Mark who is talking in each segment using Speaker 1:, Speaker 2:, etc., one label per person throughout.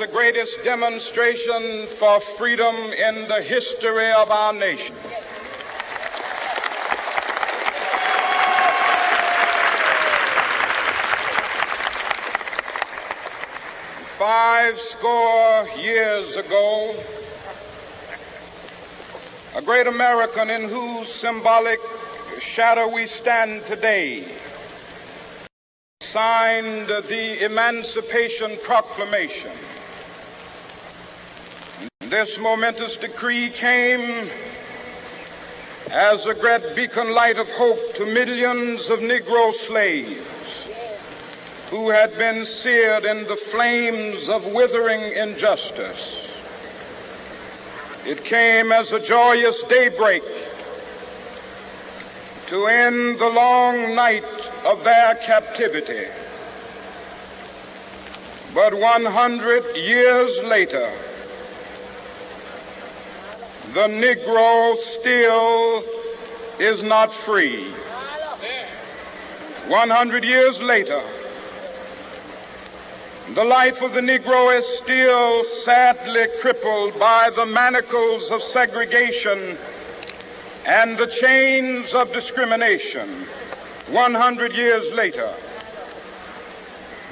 Speaker 1: the greatest demonstration for freedom in the history of our nation. Five score years ago, a great American in whose symbolic shadow we stand today signed the Emancipation Proclamation. This momentous decree came as a great beacon light of hope to millions of Negro slaves who had been seared in the flames of withering injustice. It came as a joyous daybreak to end the long night of their captivity. But 100 years later, the Negro still is not free. 100 years later, the life of the Negro is still sadly crippled by the manacles of segregation and the chains of discrimination. 100 years later,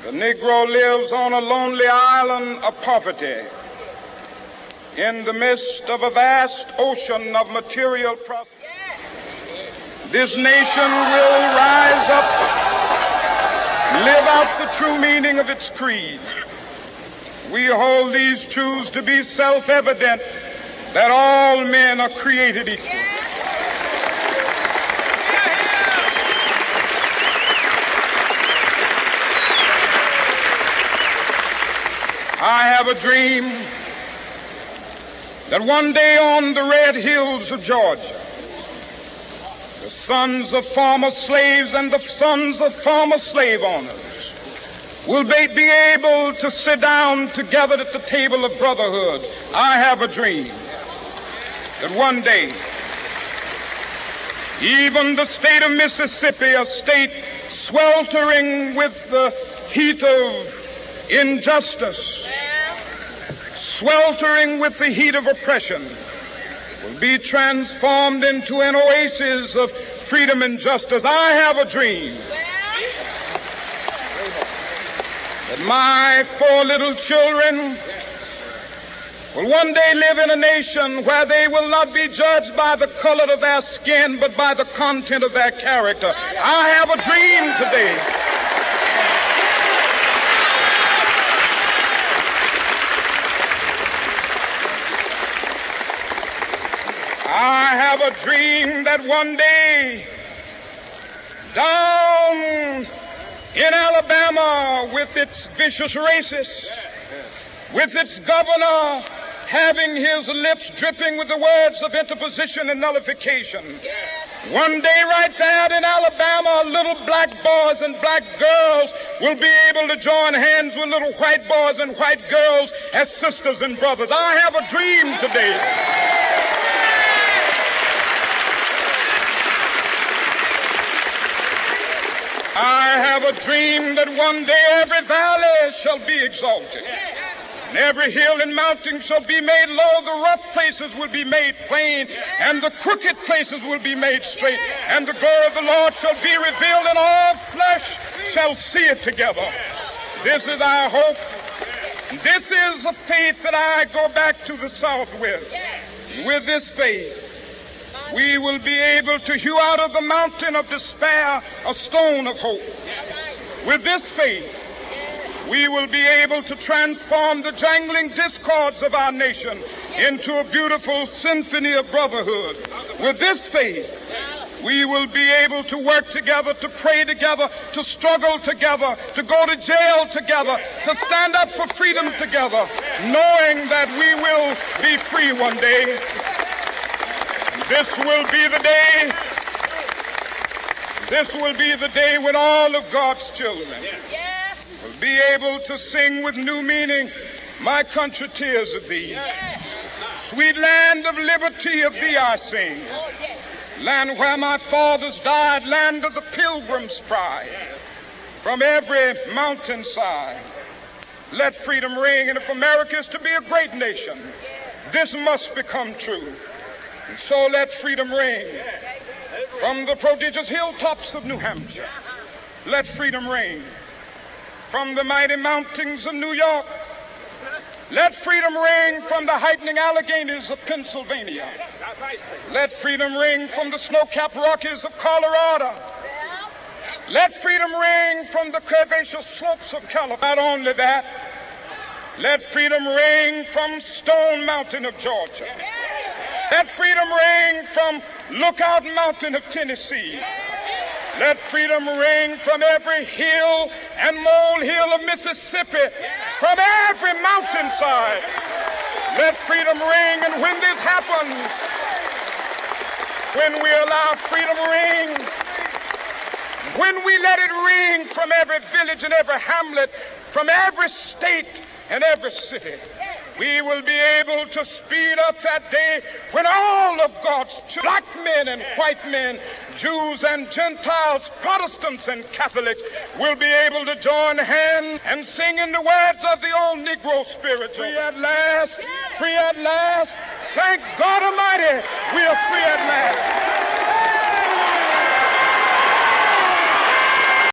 Speaker 1: the Negro lives on a lonely island of poverty in the midst of a vast ocean of material prosperity. This nation will rise up, live out the true meaning of its creed. We hold these truths to be self-evident, that all men are created equal. I have a dream that one day on the red hills of Georgia, the sons of former slaves and the sons of former slave owners will be able to sit down together at the table of brotherhood. I have a dream that one day, even the state of Mississippi, a state sweltering with the heat of injustice, sweltering with the heat of oppression, will be transformed into an oasis of freedom and justice. I have a dream that my four little children will one day live in a nation where they will not be judged by the color of their skin, but by the content of their character. I have a dream today I have a dream that one day down in Alabama, with its vicious racists, with its governor having his lips dripping with the words of interposition and nullification, one day right there in Alabama, little black boys and black girls will be able to join hands with little white boys and white girls as sisters and brothers. I have a dream today I have a dream that one day every valley shall be exalted, and every hill and mountain shall be made low. The rough places will be made plain, and the crooked places will be made straight. And the glory of the Lord shall be revealed, and all flesh shall see it together. This is our hope. This is a faith that I go back to the South with. With this faith, we will be able to hew out of the mountain of despair a stone of hope. With this faith, we will be able to transform the jangling discords of our nation into a beautiful symphony of brotherhood. With this faith, we will be able to work together, to pray together, to struggle together, to go to jail together, to stand up for freedom together, knowing that we will be free one day. This will be the day when all of God's children will be able to sing with new meaning, "My country, tears of thee. Sweet land of liberty, of thee I sing. Land where my fathers died, land of the pilgrim's pride. From every mountainside, Let freedom ring, and if America is to be a great nation, this must become true. And so let freedom ring from the prodigious hilltops of New Hampshire. Let freedom ring from the mighty mountains of New York. Let freedom ring from the heightening Alleghenies of Pennsylvania. Let freedom ring from the snow-capped Rockies of Colorado. Let freedom ring from the curvaceous slopes of California. Not only that, let freedom ring from Stone Mountain of Georgia. Let freedom ring from Lookout Mountain of Tennessee. Let freedom ring from every hill and molehill of Mississippi, from every mountainside. Let freedom ring, and when this happens, when we allow freedom to ring, when we let it ring from every village and every hamlet, from every state and every city, we will be able to speed up that day when all of God's children, black men and white men, Jews and Gentiles, Protestants and Catholics, will be able to join hands and sing in the words of the old Negro spiritual. Free at last, free at last. Thank God Almighty, we are free at last.